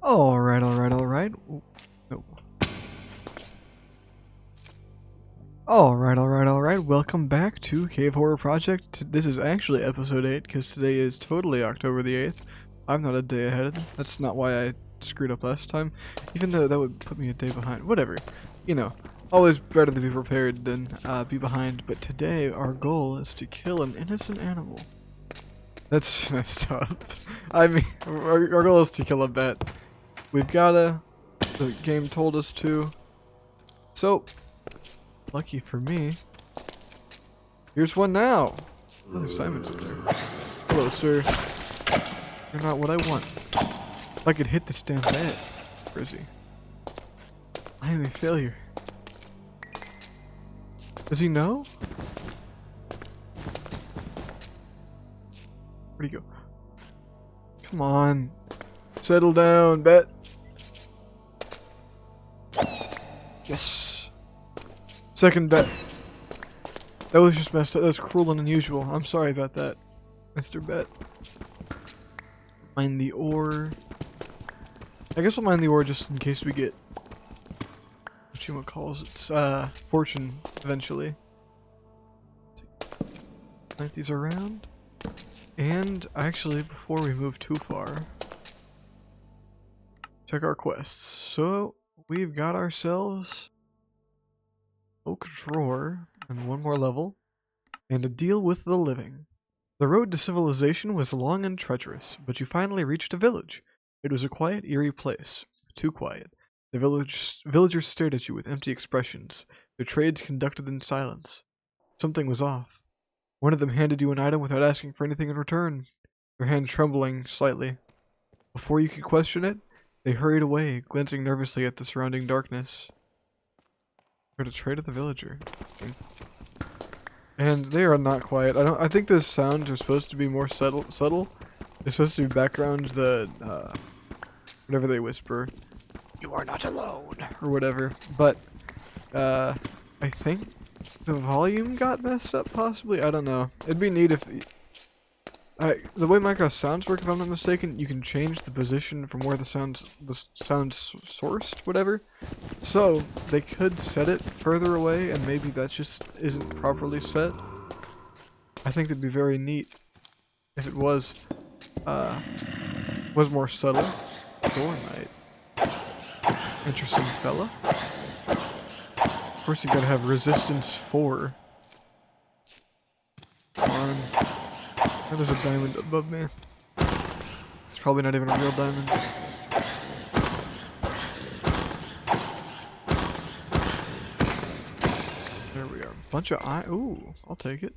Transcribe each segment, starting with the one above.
Alright, alright, alright. No. Alright. Welcome back to Cave Horror Project. This is actually episode 8, because today is totally October the 8th. I'm not a day ahead. That's not why I screwed up last time. Even though that would put me a day behind. Whatever. You know, always better to be prepared than be behind. But today, our goal is to kill an innocent animal. That's messed up. I mean, our goal is to kill a bat. We've gotta. The game told us to. So, lucky for me, here's one now. Oh, there's diamonds up there. Hello, sir. You're not what I want. If I could hit this damn bat. Where is he? I am a failure. Does he know? Where'd he go? Come on. Settle down, bat. Yes. Second bet. That was just messed up. That was cruel and unusual. I'm sorry about that, Mr. Bet. Mine the ore. I guess we'll mine the ore just in case we get what calls it, fortune eventually. Plant these around. And actually, before we move too far, check our quests. So we've got ourselves oak drawer and one more level, and a deal with the living. The road to civilization was long and treacherous, but you finally reached a village. It was a quiet, eerie place. Too quiet. The villagers stared at you with empty expressions, their trades conducted in silence. Something was off. One of them handed you an item without asking for anything in return, their hand trembling slightly. Before you could question it, they hurried away, glancing nervously at the surrounding darkness. We're to trade with the villager. And they are not quiet. I think the sounds are supposed to be more subtle. They're supposed to be backgrounds that whatever they whisper. You are not alone or whatever. But I think the volume got messed up possibly. I don't know. It'd be neat if the way Minecraft sounds work, if I'm not mistaken, you can change the position from where the sound's sourced, whatever. So they could set it further away, and maybe that just isn't properly set. I think it'd be very neat if it was more subtle. Dormite. Interesting fella. Of course, you gotta have resistance 4. Come on. Oh, there's a diamond above me. It's probably not even a real diamond. There we are. Bunch of iron. Ooh, I'll take it.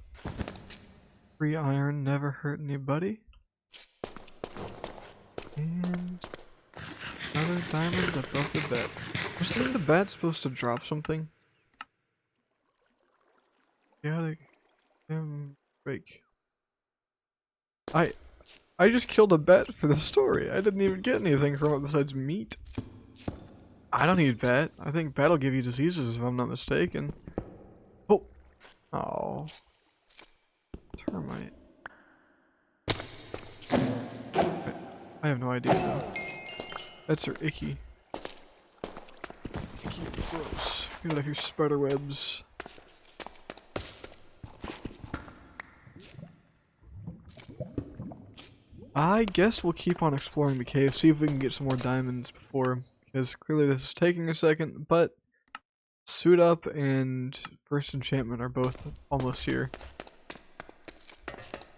Free iron never hurt anybody. And another diamond above the bed. Wasn't the bat supposed to drop something? Chaotic break. I just killed a bat for the story. I didn't even get anything from it besides meat. I don't need bat. I think bat'll give you diseases if I'm not mistaken. Oh. Oh. Termite. I have no idea though. That's her icky. Icky, gross. Get out of here, spider webs. I guess we'll keep on exploring the cave, see if we can get some more diamonds before, because clearly this is taking a second, but suit up and first enchantment are both almost here.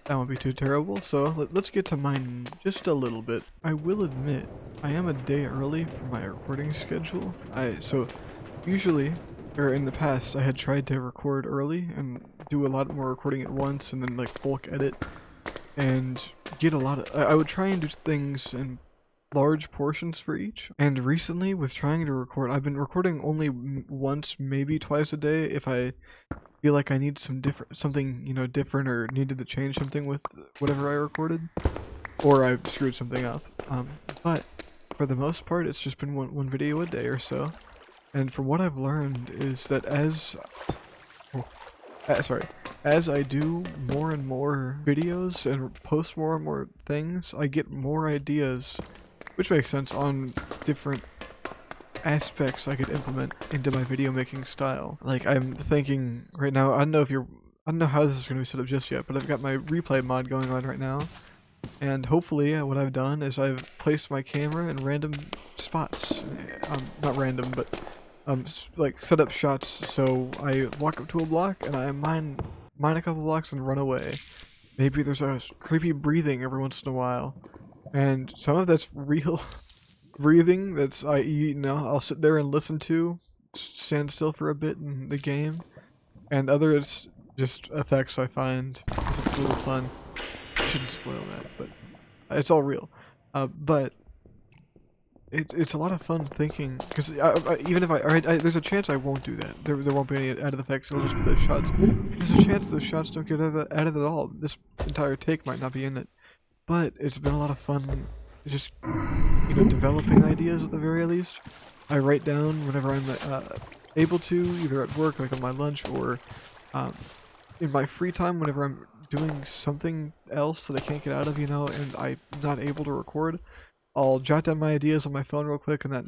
That won't be too terrible, so let's get to mining just a little bit. I will admit, I am a day early for my recording schedule. So usually, or in the past, I had tried to record early and do a lot more recording at once and then like bulk edit and get a lot of, I would try and do things in large portions for each. And recently with trying to record, I've been recording only once, maybe twice a day if I feel like I need something, you know, different, or needed to change something with whatever I recorded, or I've screwed something up. But for the most part, it's just been one video a day or so. And from what I've learned is that as I do more and more videos and post more and more things, I get more ideas which makes sense on different aspects I could implement into my video making style. Like, I'm thinking right now, I don't know how this is going to be set up just yet, but I've got my replay mod going on right now, and hopefully what I've done is I've placed my camera in random spots. Not random, but like set up shots so I walk up to a block and I mine a couple blocks and run away. Maybe there's a creepy breathing every once in a while, and some of that's real breathing. That's I'll sit there and listen to, stand still for a bit in the game, and other it's just effects I find because it's a little fun. I shouldn't spoil that, but it's all real. But it's a lot of fun thinking, because even if there's a chance I won't do that. There won't be any added effects. It'll just be those shots. There's a chance those shots don't get added at all. This entire take might not be in it, but it's been a lot of fun. Just developing ideas at the very least. I write down whenever I'm able to, either at work, like on my lunch, or in my free time, whenever I'm doing something else that I can't get out of, and I'm not able to record. I'll jot down my ideas on my phone real quick in that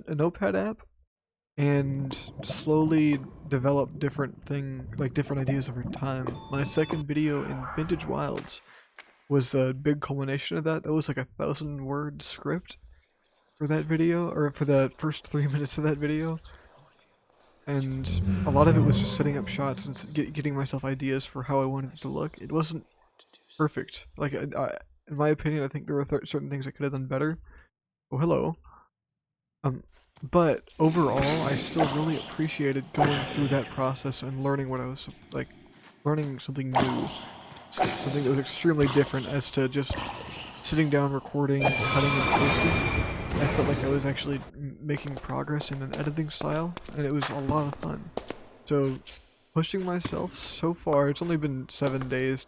a notepad app, and slowly develop different ideas over time. My second video in Vintage Wilds was a big culmination of that. That was like 1,000-word script for that video, or for the first 3 minutes of that video. And a lot of it was just setting up shots and getting myself ideas for how I wanted it to look. It wasn't perfect. Like, in my opinion, I think there were certain things I could have done better. Oh, hello. But overall, I still really appreciated going through that process and learning what I was, like, learning something new. Something that was extremely different as to just sitting down, recording, cutting, and posting. I felt like I was actually making progress in an editing style, and it was a lot of fun. So, pushing myself so far, it's only been 7 days,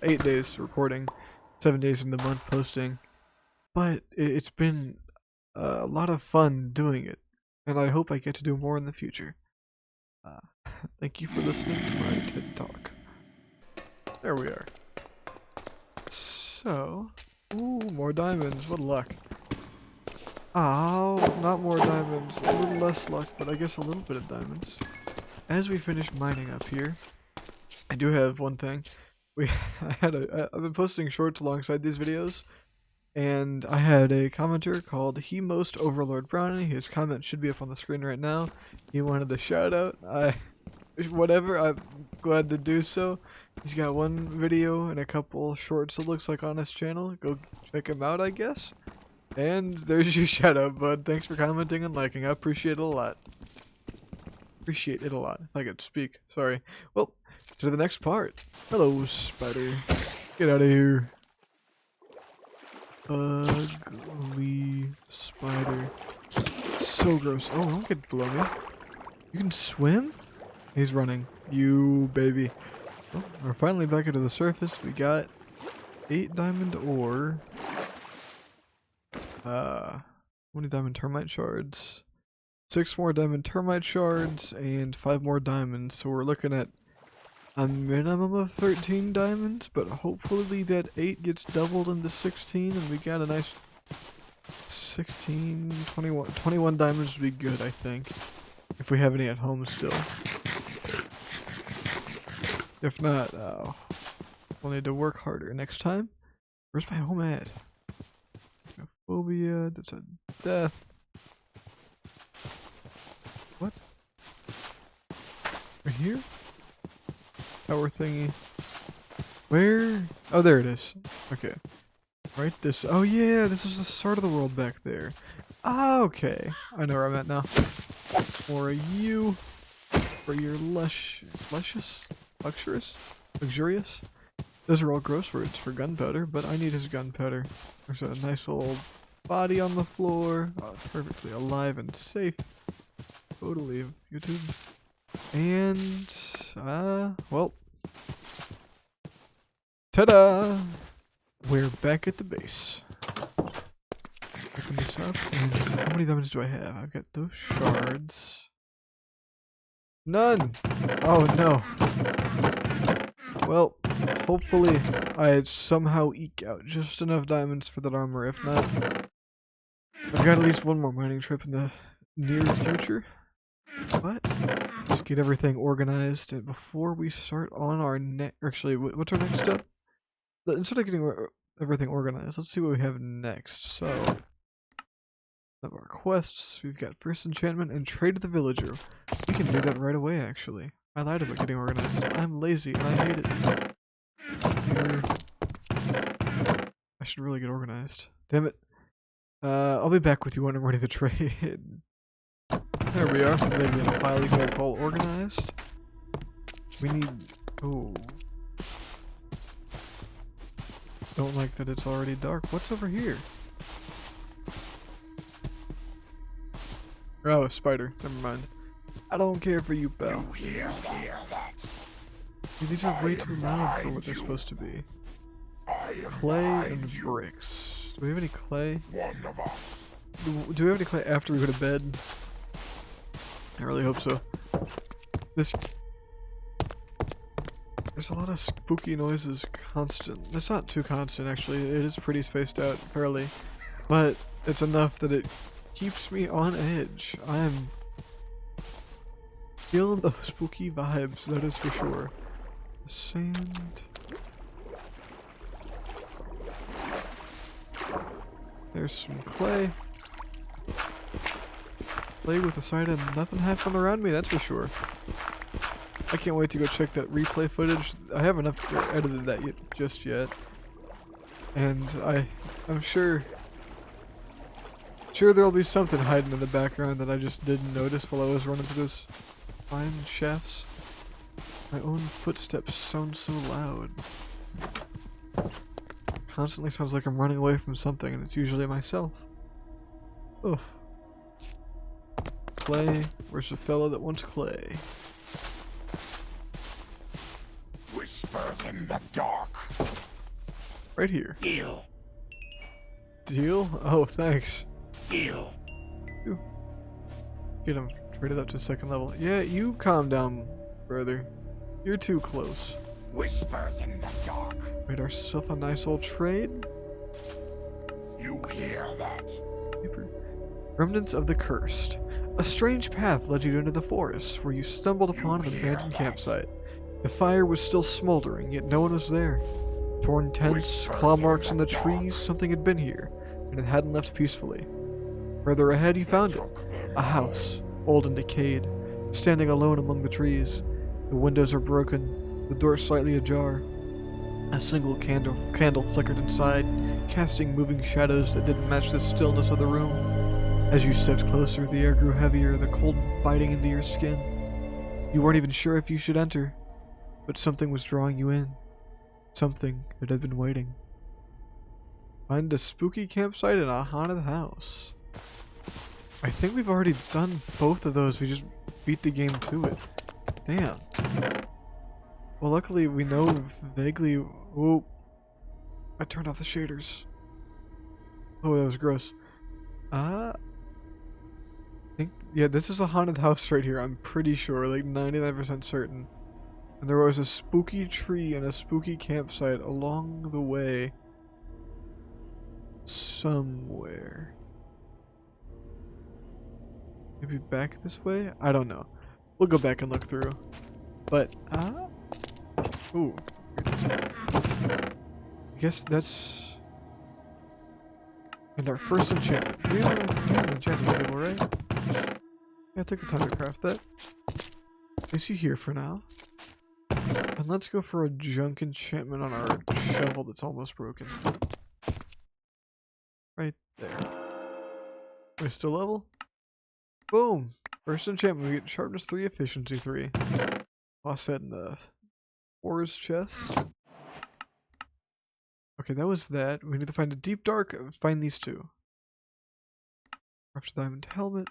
8 days recording, 7 days in the month posting, but it's been a lot of fun doing it, and I hope I get to do more in the future. Thank you for listening to my TED Talk. There we are. So, ooh, more diamonds, what luck. Oh, not more diamonds, a little less luck, but I guess a little bit of diamonds. As we finish mining up here, I do have one thing. I've been posting shorts alongside these videos, and I had a commenter called He Most Overlord Brownie. His comment should be up on the screen right now. He wanted the shout out. Whatever, I'm glad to do so. He's got one video and a couple shorts, it looks like, on his channel. Go check him out, I guess. And there's your shout out, bud. Thanks for commenting and liking. I appreciate it a lot. Appreciate it a lot. If I could speak. Sorry. Well, to the next part. Hello, spider. Get out of here. Ugly spider. So gross. Oh, don't get below me. You can swim? He's running. You baby. Well, we're finally back into the surface. We got 8 diamond ore. 20 diamond termite shards. 6 more diamond termite shards and 5 more diamonds. So we're looking at a minimum of 13 diamonds, but hopefully that 8 gets doubled into 16 and we got a nice 16, 21 diamonds would be good, I think. If we have any at home still. If not, we'll need to work harder next time. Where's my home at? Phobia, that's a death. What? Right here? Tower thingy. Where? Oh, there it is. Okay. Right this. Oh yeah, this was the start of the world back there. Ah, okay. I know where I'm at now. Or you. For your luxurious? Those are all gross words for gunpowder, but I need his gunpowder. There's a nice old body on the floor. Oh, perfectly alive and safe. Totally YouTube. And, well. Ta-da! We're back at the base. Open this up, and how many diamonds do I have? I've got those shards. None! Oh no. Well, Hopefully, I somehow eke out just enough diamonds for that armor. If not, I've got at least one more mining trip in the near future. But let's get everything organized. And before we start on our next, actually, what's our next step? Instead of getting everything organized, let's see what we have next. So, of our quests, we've got first enchantment and trade with the villager. We can do that right away. Actually, I lied about getting organized. I'm lazy and I hate it. I should really get organized. Damn it. I'll be back with you when I'm ready to trade. There we are. Maybe in a file you can call organized. We need... Oh. Don't like that it's already dark. What's over here? Oh, a spider. Never mind. I don't care for you, pal. These are way too loud for what they're supposed to be. Clay and bricks. Do we have any clay? Do we have any clay after we go to bed? I really hope so. There's a lot of spooky noises constant. It's not too constant actually, it is pretty spaced out fairly. But it's enough that it keeps me on edge. I'm feeling those spooky vibes, that is for sure. Sand. There's some clay. Play with a side and nothing happened around me, that's for sure. I can't wait to go check that replay footage. I haven't edited that just yet. And I'm sure there'll be something hiding in the background that I just didn't notice while I was running through those fine shafts. My own footsteps sound so loud. Constantly sounds like I'm running away from something and it's usually myself. Ugh. Clay, where's the fella that wants clay? Whispers in the dark. Right here. Deal. Deal? Oh, thanks. Deal. Get him traded up to second level. Yeah, you calm down, brother. You're too close. Whispers in the dark. Made ourselves a nice old trade. You hear that? Paper. Remnants of the Cursed. A strange path led you into the forest, where you stumbled upon an abandoned campsite. The fire was still smoldering, yet no one was there. Torn tents, claw marks in the trees, something had been here, and it hadn't left peacefully. Further ahead you found it. A house, old and decayed, standing alone among the trees. The windows are broken, the door slightly ajar. A single candle flickered inside, casting moving shadows that didn't match the stillness of the room. As you stepped closer, the air grew heavier, the cold biting into your skin. You weren't even sure if you should enter, but something was drawing you in. Something that had been waiting. Find a spooky campsite in a haunted house. I think we've already done both of those. We just beat the game to it. Damn. Well, luckily we know vaguely. Whoa. I turned off the shaders. Oh, that was gross. Yeah, this is a haunted house right here. I'm pretty sure, like 99% certain. And there was a spooky tree and a spooky campsite along the way. Somewhere. Maybe back this way? I don't know. We'll go back and look through. But, ooh. I guess that's... And our first enchantment. We have an enchanting table, right? Yeah, take the time to craft that. Place you here for now. And let's go for a junk enchantment on our shovel that's almost broken. Right there. Are we still level? Boom! First enchantment, we get sharpness 3, efficiency 3. Toss that in the ores chest. Okay, that was that. We need to find a deep dark, find these two. Craft diamond helmet.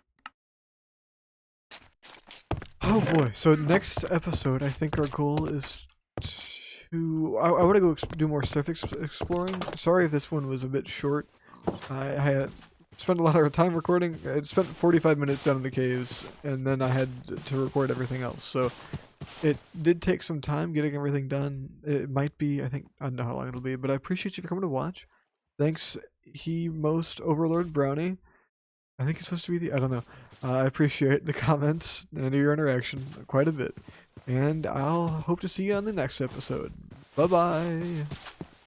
Oh boy, so next episode, I think our goal is to... I want to go do more stuff exploring. Sorry if this one was a bit short. I spent a lot of time recording. I spent 45 minutes down in the caves, and then I had to record everything else. So it did take some time getting everything done. It might be, I don't know how long it'll be, but I appreciate you for coming to watch. Thanks, he most Overlord Brownie. I think it's supposed to be I don't know. I appreciate the comments and your interaction quite a bit. And I'll hope to see you on the next episode. Bye bye.